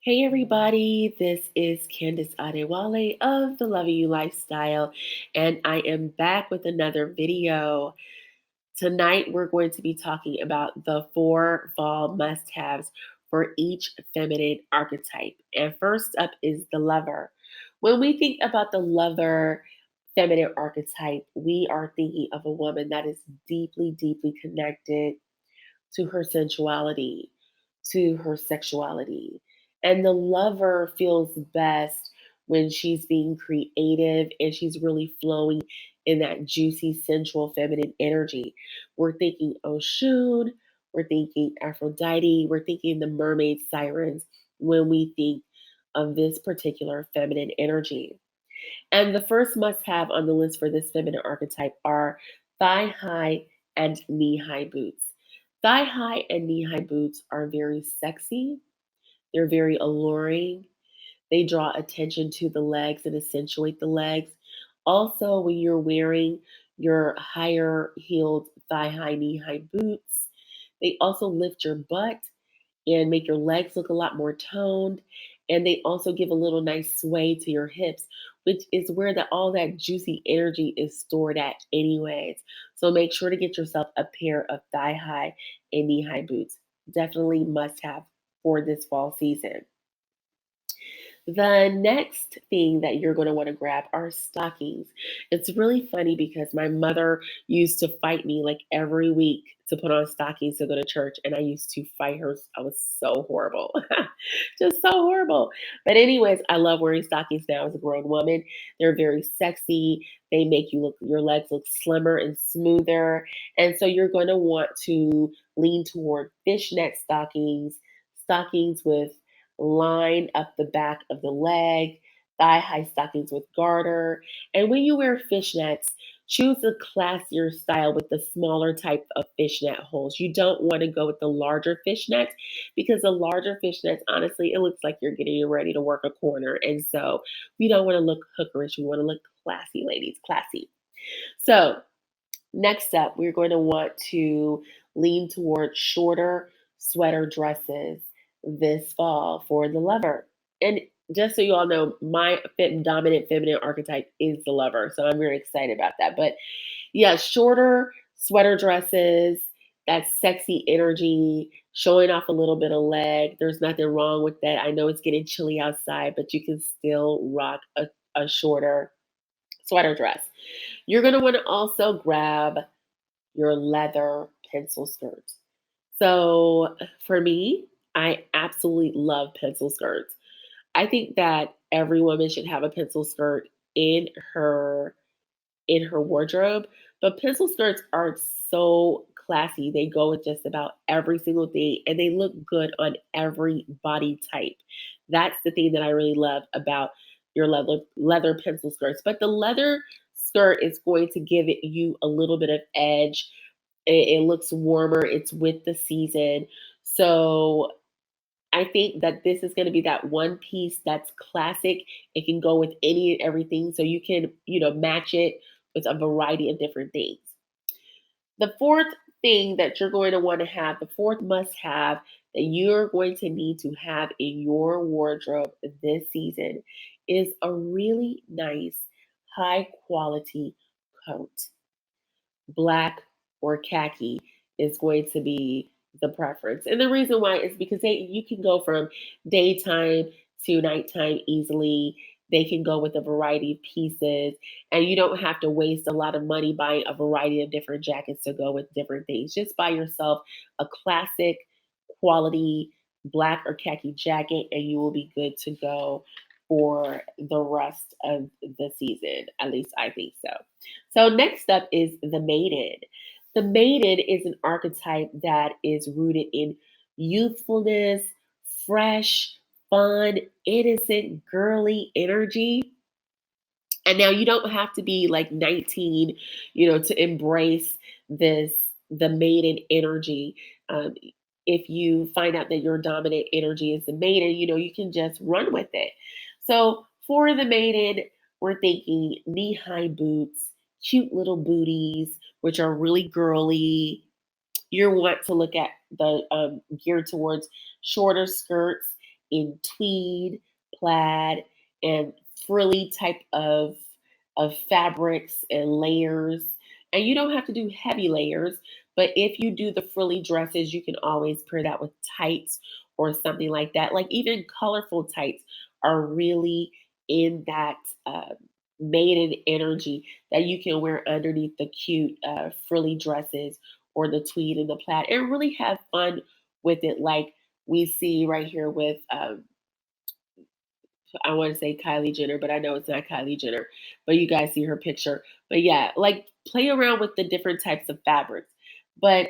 Hey everybody, this is Candice Adewale of the Loving You Lifestyle, and I am back with another video. Tonight we're going to be talking about the 4 fall must-haves for each feminine archetype. And first up is the lover. When we think about the lover feminine archetype, we are thinking of a woman that is deeply, deeply connected to her sensuality, to her sexuality. And the lover feels best when she's being creative and she's really flowing in that juicy, sensual, feminine energy. We're thinking Oshun, we're thinking Aphrodite, we're thinking the mermaid sirens when we think of this particular feminine energy. And the first must have on the list for this feminine archetype are thigh high and knee high boots. Thigh high and knee high boots are very sexy, they're very alluring, they draw attention to the legs and accentuate the legs. Also, when you're wearing your higher heeled thigh high, knee high boots, they also lift your butt and make your legs look a lot more toned. And they also give a little nice sway to your hips, which is where all that juicy energy is stored at, anyways. So make sure to get yourself a pair of thigh high and knee high boots. Definitely must have for this fall season. The next thing that you're going to want to grab are stockings. It's really funny because my mother used to fight me like every week to put on stockings to go to church, and I used to fight her. I was so horrible, just so horrible. But, anyways, I love wearing stockings now as a grown woman. They're very sexy, they make your legs look slimmer and smoother. And so, you're going to want to lean toward fishnet stockings, stockings with line up the back of the leg, thigh high stockings with garter. And when you wear fishnets, choose a classier style with the smaller type of fishnet holes. You don't want to go with the larger fishnets because the larger fishnets, honestly, it looks like you're getting ready to work a corner. And so we don't want to look hookerish. We want to look classy, ladies, classy. So next up, we're going to want to lean towards shorter sweater dresses this fall for the lover. And just so you all know, my dominant feminine archetype is the lover. So I'm very excited about that. But yeah, shorter sweater dresses, that sexy energy, showing off a little bit of leg. There's nothing wrong with that. I know it's getting chilly outside, but you can still rock a shorter sweater dress. You're going to want to also grab your leather pencil skirts. So for me, I absolutely love pencil skirts. I think that every woman should have a pencil skirt in her in her wardrobe, but pencil skirts are so classy. They go with just about every single thing and they look good on every body type. That's the thing that I really love about your leather pencil skirts. But the leather skirt is going to give you a little bit of edge. It looks warmer. It's with the season. So I think that this is going to be that one piece that's classic. It can go with any and everything. So you can, match it with a variety of different things. The fourth thing that you're going to want to have, the fourth must have that you're going to need to have in your wardrobe this season is a really nice, high quality coat. Black or khaki is going to be the preference. And the reason why is because you can go from daytime to nighttime easily. They can go with a variety of pieces, and you don't have to waste a lot of money buying a variety of different jackets to go with different things. Just buy yourself a classic quality black or khaki jacket, and you will be good to go for the rest of the season. At least I think so. So next up is the maiden. The maiden is an archetype that is rooted in youthfulness, fresh, fun, innocent, girly energy. And now you don't have to be like 19, to embrace the maiden energy. Um, if you find out that your dominant energy is the maiden, you can just run with it. So for the maiden, we're thinking knee high boots, cute little booties, which are really girly. You want to look at the geared towards shorter skirts in tweed, plaid, and frilly type of fabrics and layers. And you don't have to do heavy layers, but if you do the frilly dresses, you can always pair that with tights or something like that. Like even colorful tights are really in that maiden energy that you can wear underneath the cute frilly dresses or the tweed and the plaid and really have fun with it, like we see right here with I want to say Kylie Jenner, but I know it's not Kylie Jenner. But you guys see her picture. But yeah, like play around with the different types of fabrics. But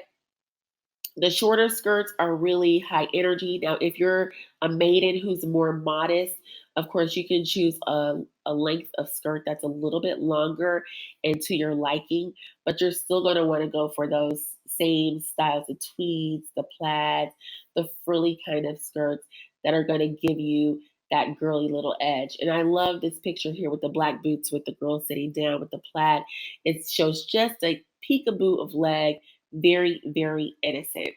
the shorter skirts are really high energy. Now, if you're a maiden who's more modest, of course, you can choose a length of skirt that's a little bit longer and to your liking, but you're still going to want to go for those same styles, the tweeds, the plaids, the frilly kind of skirts that are going to give you that girly little edge. And I love this picture here with the black boots with the girl sitting down with the plaid. It shows just a peekaboo of leg, very, very innocent.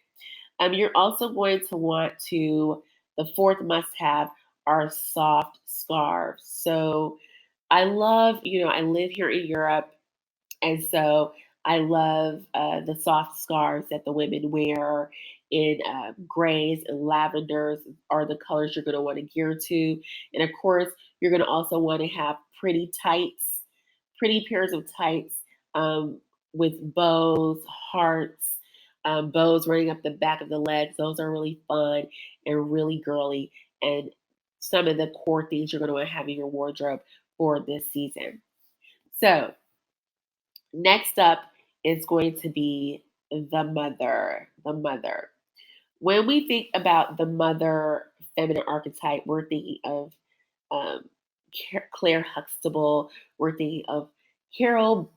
You're also going to want to, the fourth must have are soft scarves. So I love, I live here in Europe, and so I love the soft scarves that the women wear in grays and lavenders are the colors you're going to want to gear to. And of course, you're going to also want to have pretty tights, pretty pairs of tights um, with bows, hearts, bows running up the back of the legs. Those are really fun and really girly. And some of the core things you're going to want to have in your wardrobe for this season. So, next up is going to be the mother. The mother. When we think about the mother feminine archetype, we're thinking of um, Claire Huxtable. We're thinking of Carol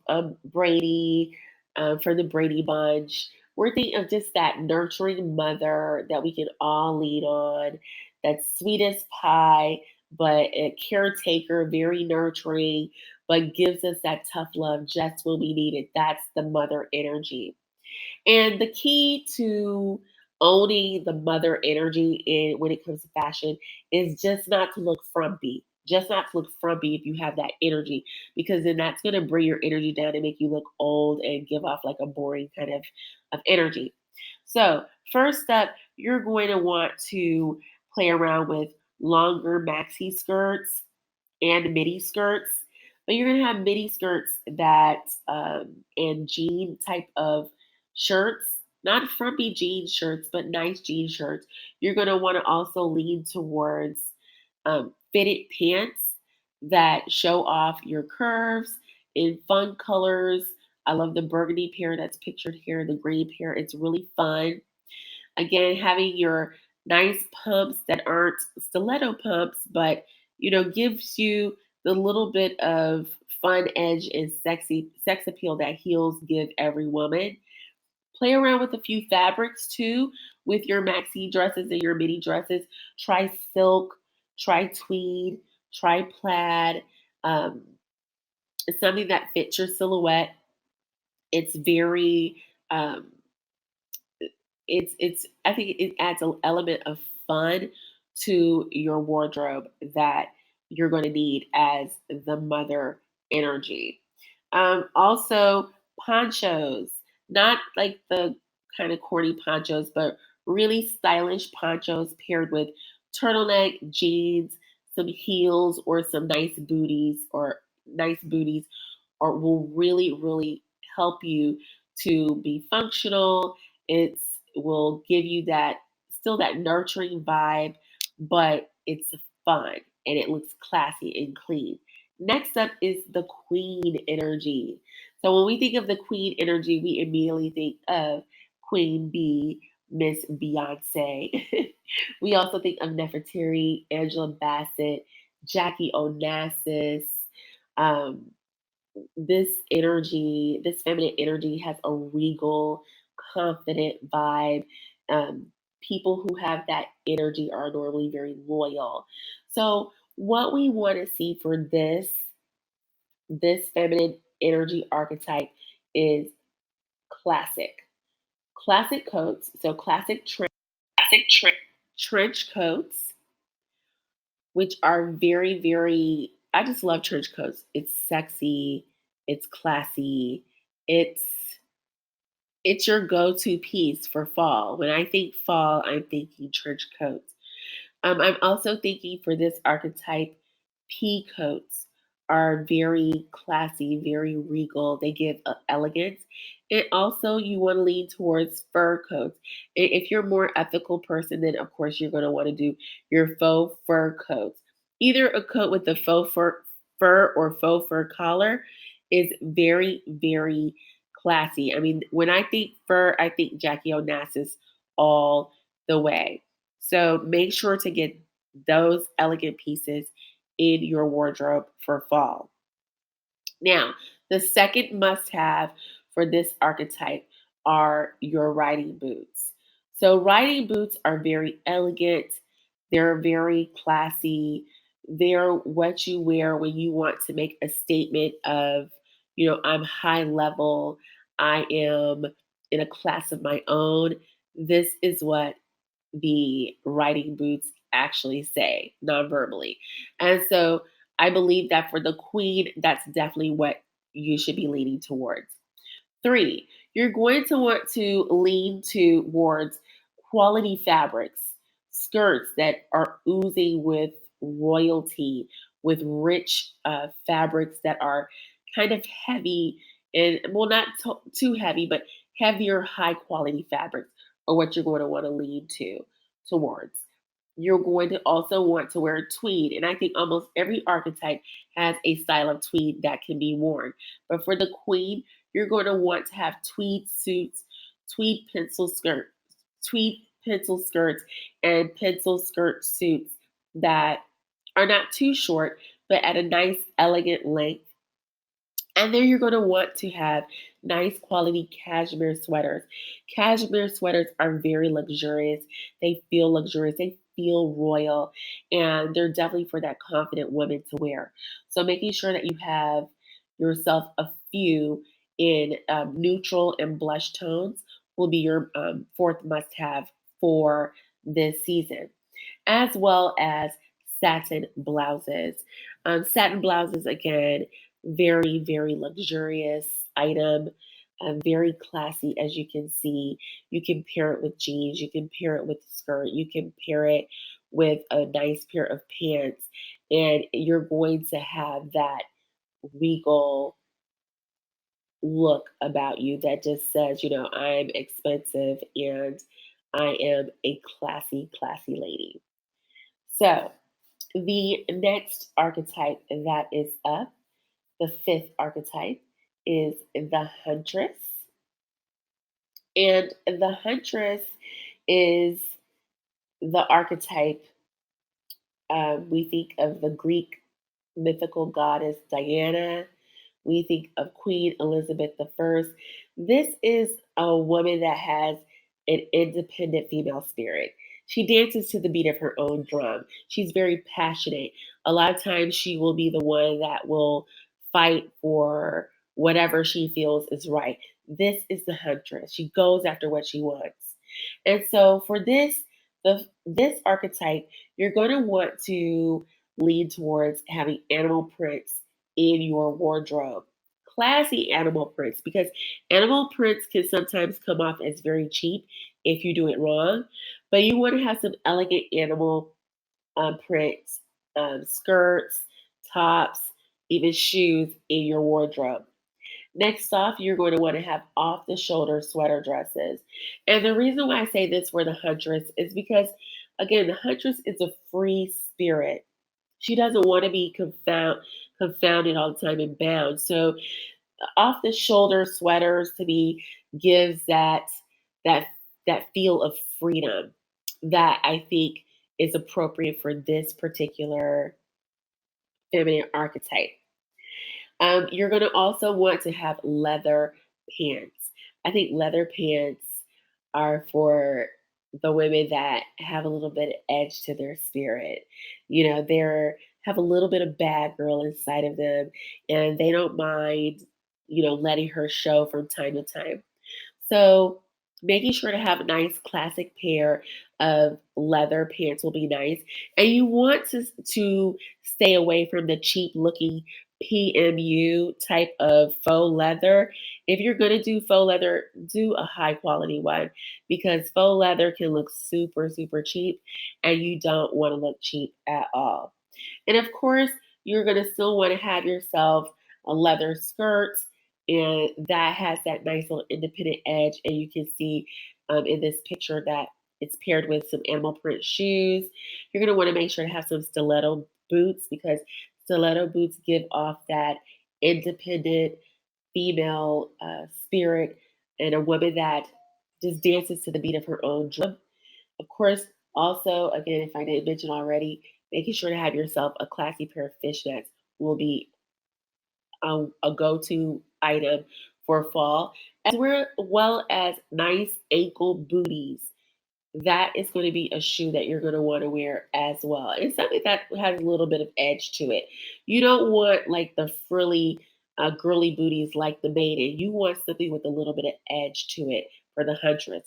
Brady from the Brady Bunch. We're thinking of just that nurturing mother that we can all lean on, that sweet as pie, but a caretaker, very nurturing, but gives us that tough love just when we need it. That's the mother energy. And the key to owning the mother energy in when it comes to fashion is just not to look frumpy. Just not to look frumpy if you have that energy, because then that's going to bring your energy down and make you look old and give off like a boring kind of energy. So, first up, you're going to want to play around with longer maxi skirts and midi skirts. But you're gonna have midi skirts that and jean type of shirts, not frumpy jean shirts, but nice jean shirts. You're gonna want to also lean towards fitted pants that show off your curves in fun colors. I love the burgundy pair that's pictured here, the green pair. It's really fun. Again, having your nice pumps that aren't stiletto pumps, but gives you the little bit of fun edge and sexy sex appeal that heels give every woman. Play around with a few fabrics too with your maxi dresses and your mini dresses. Try silk, try tweed, try plaid. Um, it's something that fits your silhouette. It's very it's I think it adds an element of fun to your wardrobe that you're going to need as the mother energy. Also, ponchos, not like the kind of corny ponchos, but really stylish ponchos paired with turtleneck, jeans, some heels, or some nice booties, or will really, really help you to be functional. It will give you that still that nurturing vibe, but it's fun and it looks classy and clean. Next up is the queen energy. So when we think of the queen energy, we immediately think of Queen Bee, Miss Beyonce. We also think of Nefertiti, Angela Bassett, Jackie Onassis. Um, this energy, this feminine energy has a regal, confident vibe. Um, People who have that energy are normally very loyal. So, what we want to see for this feminine energy archetype is classic, classic coats. So, classic trench coats. which are very, very, I just love trench coats. It's sexy, it's classy, it's it's your go-to piece for fall. When I think fall, I'm thinking trench coats. I'm also thinking for this archetype, pea coats are very classy, very regal. They give elegance. And also, you want to lean towards fur coats. If you're a more ethical person, then of course you're going to want to do your faux fur coats. Either a coat with a fur or faux fur collar is very, very classy. I mean, when I think fur, I think Jackie Onassis all the way. So make sure to get those elegant pieces in your wardrobe for fall. Now, the second must have for this archetype are your riding boots. So, riding boots are very elegant, they're very classy, they're what you wear when you want to make a statement of, I'm high level, I am in a class of my own. This is what the riding boots actually say non-verbally. And so I believe that for the queen, that's definitely what you should be leaning towards. Three, you're going to want to lean towards quality fabrics, skirts that are oozing with royalty, with rich fabrics that are kind of heavy and, well, not too heavy, but heavier, high quality fabrics are what you're going to want to lean towards. You're going to also want to wear tweed. And I think almost every archetype has a style of tweed that can be worn. But for the queen, you're going to want to have tweed suits, tweed pencil skirts, tweed pencil skirts, and pencil skirt suits that are not too short, but at a nice, elegant length. And then you're going to want to have nice quality cashmere sweaters. Cashmere sweaters are very luxurious. They feel luxurious. They feel royal. And they're definitely for that confident woman to wear. So making sure that you have yourself a few in neutral and blush tones will be your fourth must have for this season, as well as satin blouses. Satin blouses, again, very, very luxurious item, very classy, as you can see. You can pair it with jeans, you can pair it with a skirt, you can pair it with a nice pair of pants, and you're going to have that regal look about you that just says, I'm expensive and I am a classy, classy lady. So, the next archetype that is up, the fifth archetype, is the Huntress. And the Huntress is the archetype, we think of the Greek mythical goddess Diana. We think of Queen Elizabeth I. This is a woman that has an independent female spirit. She dances to the beat of her own drum. She's very passionate. A lot of times she will be the one that will fight for whatever she feels is right. This is the Huntress. She goes after what she wants. And so for this archetype, you're going to want to lean towards having animal prints in your wardrobe. Classy animal prints, because animal prints can sometimes come off as very cheap if you do it wrong. But you want to have some elegant animal prints, skirts, tops, even shoes in your wardrobe. Next off, you're going to want to have off the shoulder sweater dresses. And the reason why I say this for the Huntress is because, again, the Huntress is a free spirit. She doesn't want to be confounded all the time and bound. So, off the shoulder sweaters to me gives that that feel of freedom that I think is appropriate for this particular feminine archetype. You're going to also want to have leather pants. I think leather pants are for the women that have a little bit of edge to their spirit. They're have a little bit of bad girl inside of them, and they don't mind, letting her show from time to time. So Making sure to have a nice classic pair of leather pants will be nice. And you want to stay away from the cheap looking PMU type of faux leather. If you're going to do faux leather, do a high quality one because faux leather can look super, super cheap and you don't want to look cheap at all. And of course, you're going to still want to have yourself a leather skirt, and that has that nice little independent edge. And you can see in this picture that it's paired with some animal print shoes. You're going to want to make sure to have some stiletto boots because stiletto boots give off that independent female spirit and a woman that just dances to the beat of her own drum. Of course, also, again, if I didn't mention already, making sure to have yourself a classy pair of fishnets will be a go-to item for fall, well as nice ankle booties. That is going to be a shoe that you're going to want to wear as well. And something that has a little bit of edge to it. You don't want like the frilly, girly booties like the Maiden. You want something with a little bit of edge to it for the Huntress.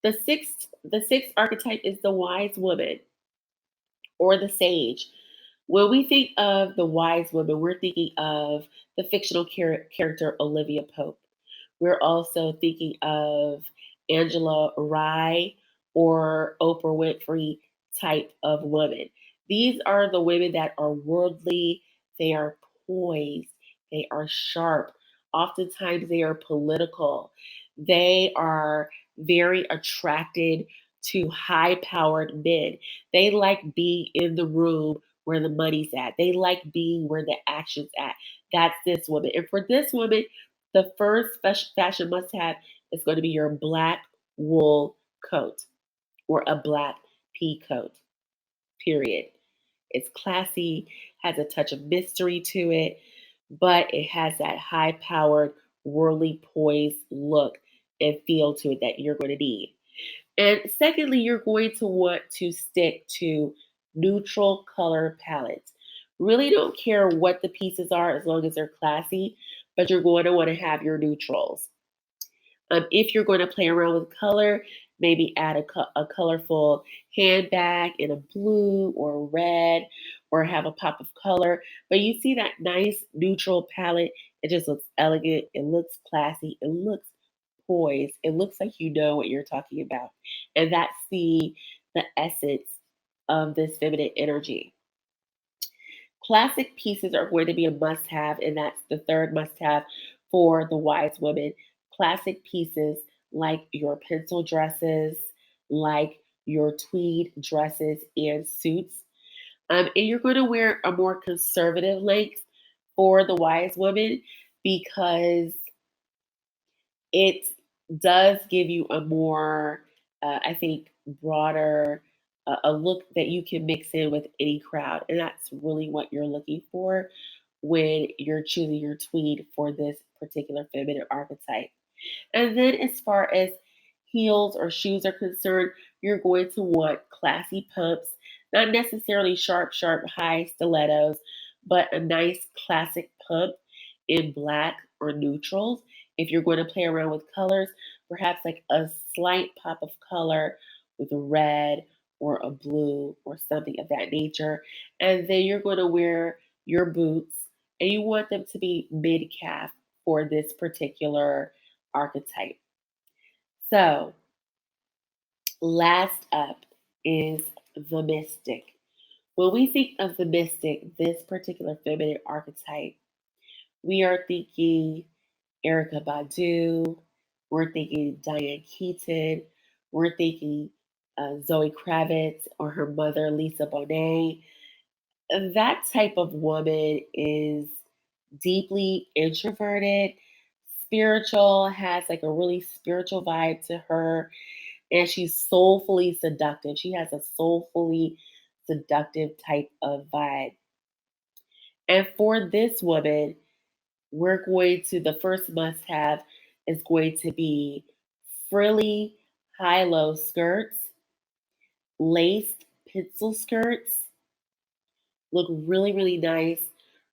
The sixth archetype is the wise woman or the sage. When we think of the wise woman, we're thinking of the fictional character Olivia Pope. We're also thinking of Angela Rye or Oprah Winfrey type of women. These are the women that are worldly, they are poised, they are sharp. Oftentimes, they are political. They are very attracted to high powered men. They like being in the room where the money's at. They like being where the action's at. That's this woman. And for this woman, the first fashion must have is going to be your black wool coat or a black pea coat, period. It's classy, has a touch of mystery to it, but it has that high powered, worldly poised look and feel to it that you're going to need. And secondly, you're going to want to stick to neutral color palettes. Really don't care what the pieces are as long as they're classy, but you're going to want to have your neutrals. If you're going to play around with color, maybe add a colorful handbag in a blue or red or have a pop of color. But you see that nice neutral palette, it just looks elegant, it looks classy, it looks poised, it looks like you know what you're talking about. And that's the essence of this feminine energy. Classic pieces are going to be a must have, and that's the third must have for the wise woman. Classic pieces like your pencil dresses, like your tweed dresses and suits. And you're going to wear a more conservative length for the wise woman because it does give you a more, I think, broader a look that you can mix in with any crowd. And that's really what you're looking for when you're choosing your tweed for this particular feminine archetype. And then, as far as heels or shoes are concerned, you're going to want classy pumps, not necessarily sharp, high stilettos, but a nice classic pump in black or neutrals. If you're going to play around with colors, perhaps like a slight pop of color with a red or a blue or something of that nature. And then you're going to wear your boots and you want them to be mid calf for this particular archetype. So, last up is the mystic. When we think of the mystic, this particular feminine archetype, we are thinking Erica Badu, we're thinking Diane Keaton, we're thinking Zoe Kravitz or her mother, Lisa Bonet. That type of woman is deeply introverted, spiritual, has like a really spiritual vibe to her, and she's soulfully seductive. She has a soulfully seductive type of vibe. And for this woman, we're going to, the first must have is going to be frilly high low skirts, laced pencil skirts, look really, really nice,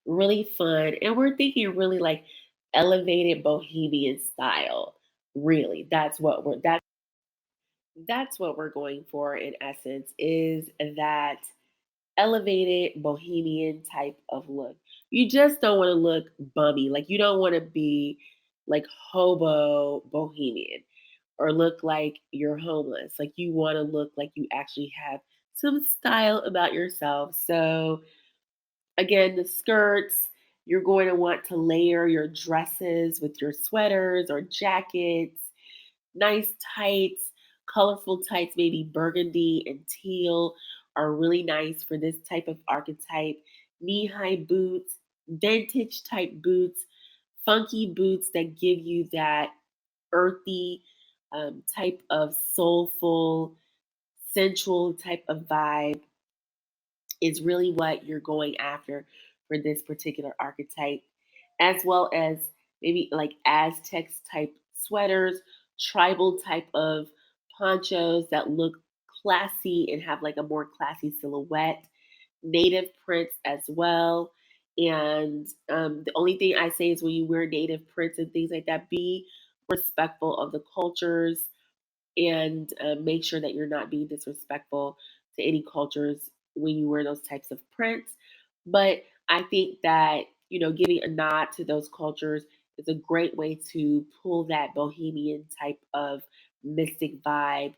really fun. And we're thinking really like elevated bohemian style. Really, that's what we're going for in essence, is that elevated bohemian type of look. You just don't want to look bummy. Like you don't want to be like hobo bohemian or look like you're homeless. Like you want to look like you actually have some style about yourself. So again, the skirts, you're going to want to layer your dresses with your sweaters or jackets, nice tights, colorful tights, maybe burgundy and teal are really nice for this type of archetype. Knee high boots, vintage type boots, funky boots that give you that earthy type of soulful, sensual type of vibe is really what you're going after for this particular archetype, as well as maybe like Aztec type sweaters, tribal type of ponchos that look classy and have like a more classy silhouette, native prints as well. And the only thing I say is when you wear native prints and things like that, be respectful of the cultures and make sure that you're not being disrespectful to any cultures when you wear those types of prints. But I think that, giving a nod to those cultures is a great way to pull that bohemian type of mystic vibe.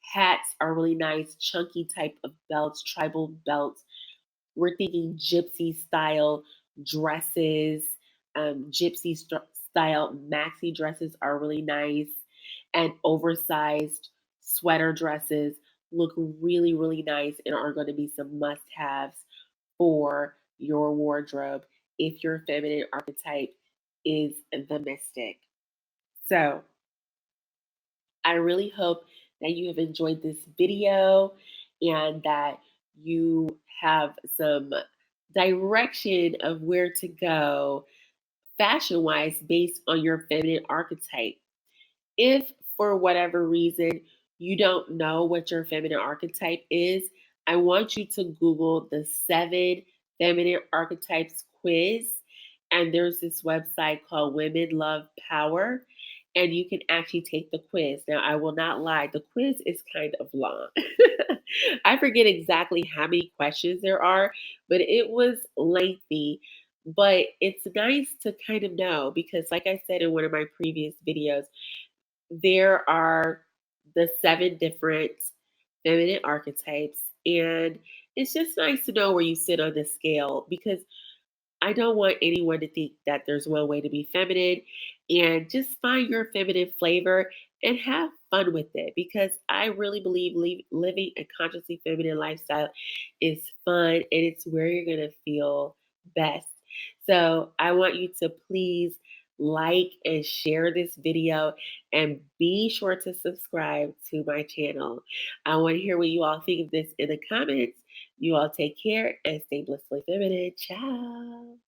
Hats are really nice, chunky type of belts, tribal belts. We're thinking gypsy style dresses, style maxi dresses are really nice, and oversized sweater dresses look really, really nice and are going to be some must haves for your wardrobe if your feminine archetype is the mystic. So, I really hope that you have enjoyed this video and that you have some direction of where to go fashion wise based on your feminine archetype. If for whatever reason you don't know what your feminine archetype is, I want you to Google the 7 feminine archetypes quiz. And there's this website called Women Love Power, and you can actually take the quiz. Now, I will not lie, the quiz is kind of long. I forget exactly how many questions there are, but it was lengthy. But it's nice to kind of know because, like I said in one of my previous videos, there are the 7 different feminine archetypes. And it's just nice to know where you sit on the scale because I don't want anyone to think that there's one way to be feminine, and just find your feminine flavor and have fun with it because I really believe living a consciously feminine lifestyle is fun and it's where you're going to feel best. So I want you to please like and share this video and be sure to subscribe to my channel. I want to hear what you all think of this in the comments. You all take care and stay blissfully feminine. Ciao.